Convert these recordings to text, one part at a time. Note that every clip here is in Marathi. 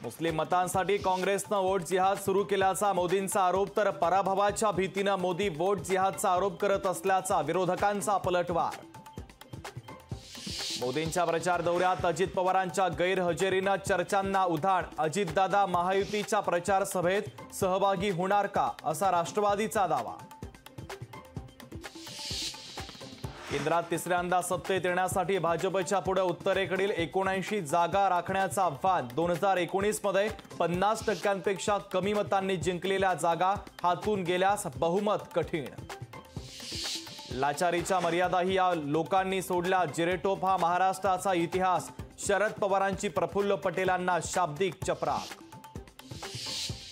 मुस्लिम मतांसाठी काँग्रेसनं वोट जिहाद सुरू केल्याचा मोदींचा आरोप, तर पराभवाच्या भीतीनं मोदी वोट जिहादचा आरोप करत असल्याचा विरोधकांचा पलटवार। मोदींच्या प्रचार दौऱ्यात अजित पवारांच्या गैरहजेरीनं चर्चांना उधाण। अजितदादा महायुतीच्या प्रचार सभेत सहभागी होणार का, असा राष्ट्रवादीचा दावा। केंद्रात तिसऱ्यांदा सत्तेत येण्यासाठी भाजपच्या पुढे उत्तरेकडील 79 जागा राखण्याचं आव्हान। 2019 मध्ये 50% कमी मतांनी जिंकलेल्या जागा हातून गेल्यास बहुमत कठीण। लाचारीच्या मर्यादाही या लोकांनी सोडल्या। जिरेटोप हा महाराष्ट्राचा इतिहास। शरद पवारांची प्रफुल्ल पटेलांना शाब्दिक चपराक।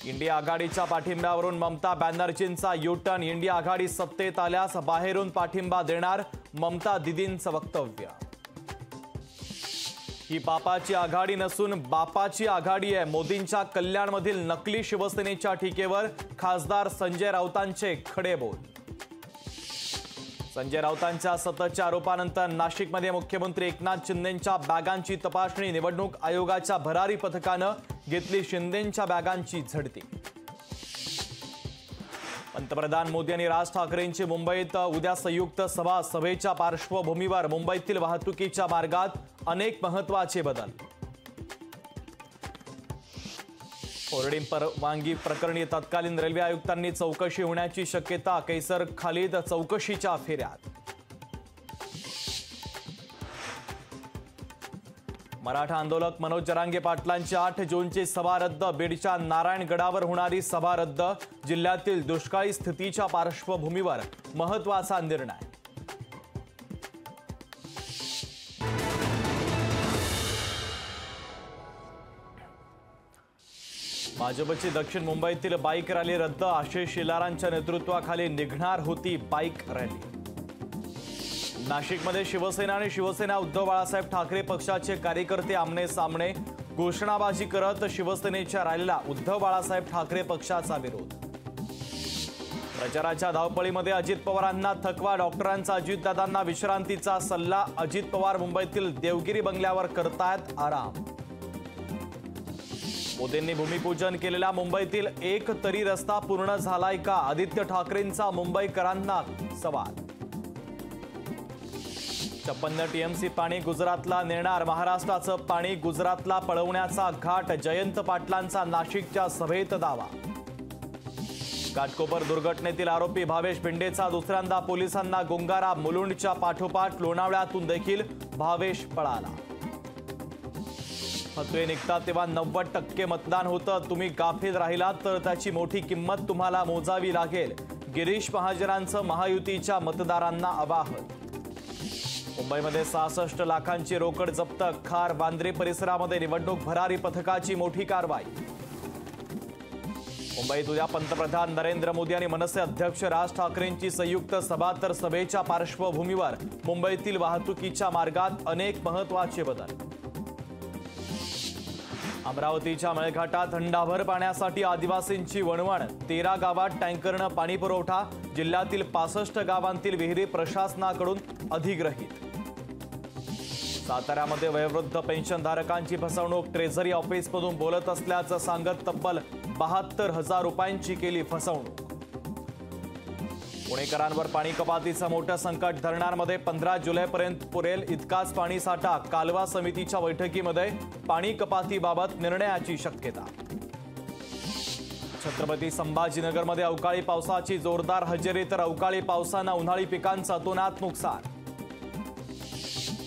इंडिया आघाडीच्या पाठिंब्यावरून ममता बॅनर्जींचा युटर्न। इंडिया आघाडी सत्तेत आल्यास बाहेरून पाठिंबा देणार, ममता दीदींचं वक्तव्य। ही पापाची आघाडी नसून बापाची आघाडी आहे। मोदींच्या कल्याणमधील नकली शिवसेनेच्या टीकेवर खासदार संजय राऊतांचे खडे बोल। संजय राऊतांच्या सततच्या आरोपानंतर नाशिकमध्ये मुख्यमंत्री एकनाथ शिंदेंच्या बॅगांची तपासणी। निवडणूक आयोगाच्या भरारी पथकानं घेतली शिंदेंच्या बॅगांची झडती। पंतप्रधान मोदी आणि राज ठाकरेंची मुंबईत उद्या संयुक्त सभा। सभेच्या पार्श्वभूमीवर मुंबईतील वाहतुकीच्या मार्गात अनेक महत्त्वाचे बदल। होर्डिंग परवानगी प्रकरणी तत्कालीन रेल्वे आयुक्तांनी चौकशी होण्याची शक्यता। कैसर खालीद चौकशीच्या फेऱ्यात। मराठा आंदोलक मनोज जरांगे पाटलांची 8 जूनची सभा रद्द। बीडच्या नारायणगडावर होणारी सभा रद्द। जिल्ह्यातील दुष्काळी स्थितीच्या पार्श्वभूमीवर महत्त्वाचा निर्णय। भाजपची दक्षिण मुंबईतील बाईक रॅली रद्द। आशिष शेलारांच्या नेतृत्वाखाली निघणार होती बाईक रॅली। नाशिकमध्ये शिवसेना आणि शिवसेना उद्धव बाळासाहेब ठाकरे पक्षाचे कार्यकर्ते आमने सामने। घोषणाबाजी करत शिवसेनेच्या रॅलीला उद्धव बाळासाहेब ठाकरे पक्षाचा विरोध। प्रचाराच्या धावपळीमध्ये अजित पवारांना थकवा। डॉक्टरांचा अजितदादांना विश्रांतीचा सल्ला। अजित पवार मुंबईतील देवगिरी बंगल्यावर करतायत आराम। मोदींनी भूमिपूजन केलेला मुंबईतील एक तरी रस्ता पूर्ण झालाय का, आदित्य ठाकरेंचा मुंबईकरांना सवाल। 56 टीएमसी पाणी गुजरातला नेणार। महाराष्ट्राचं पाणी गुजरातला पळवण्याचा घाट। जयंत पाटलांचा नाशिकच्या सभेत दावा। घाटकोपर दुर्घटनेतील आरोपी भावेश भिंडेचा दुसऱ्यांदा पोलिसांना गुंगारा। मुलुंडच्या पाठोपाठ लोणावळ्यातून देखील भावेश पळाला। फतवे निघतात तेव्हा 90% मतदान होतं। तुम्ही गाफील राहिलात तर त्याची मोठी किंमत तुम्हाला मोजावी लागेल। गिरीश महाजनांचं महायुतीच्या मतदारांना आवाहन। मुंबईमध्ये 66 लाखांची रोकड जप्त। खार बांद्रे परिसरामध्ये निवडणूक भरारी पथकाची मोठी कारवाई। मुंबईत उद्या पंतप्रधान नरेंद्र मोदी आणि मनसे अध्यक्ष राज ठाकरेंची संयुक्त सभा, तर सभेच्या पार्श्वभूमीवर मुंबईतील वाहतुकीच्या मार्गात अनेक महत्त्वाचे बदल। अमरावतीच्या मेळघाटात हंडाभर पाण्यासाठी आदिवासींची वणवण। 13 गावात टँकरनं पाणी पुरवठा। जिल्ह्यातील 65 गावांतील विहिरी प्रशासनाकडून अधिग्रहित। साताऱ्यामध्ये वयोवृद्ध पेन्शनधारकांची फसवणूक। ट्रेझरी ऑफिसमधून बोलत असल्याचं सांगत तब्बल 72,000 रुपयांची केली फसवणूक। पुणेकरांवर पाणी कपातीचं मोठं संकट। धरणांमध्ये 15 जुलैपर्यंत पुरेल इतकाच पाणी साठा। कालवा समितीच्या बैठकीमध्ये पाणी कपातीबाबत निर्णयाची शक्यता। छत्रपती संभाजीनगरमध्ये अवकाळी पावसाची जोरदार हजेरी, तर अवकाळी पावसानं उन्हाळी पिकांचं अतोनात नुकसान।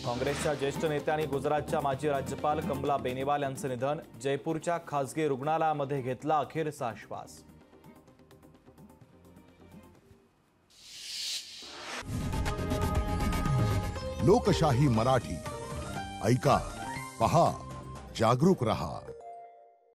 काँग्रेसच्या ज्येष्ठ नेत्या आणि गुजरातच्या माजी राज्यपाल कमला बेनिवाल यांचं निधन। जयपूरच्या खासगी रुग्णालयामध्ये घेतला अखेरचा श्वास। लोकशाही मराठी ऐका, पहा, जागरूक रहा।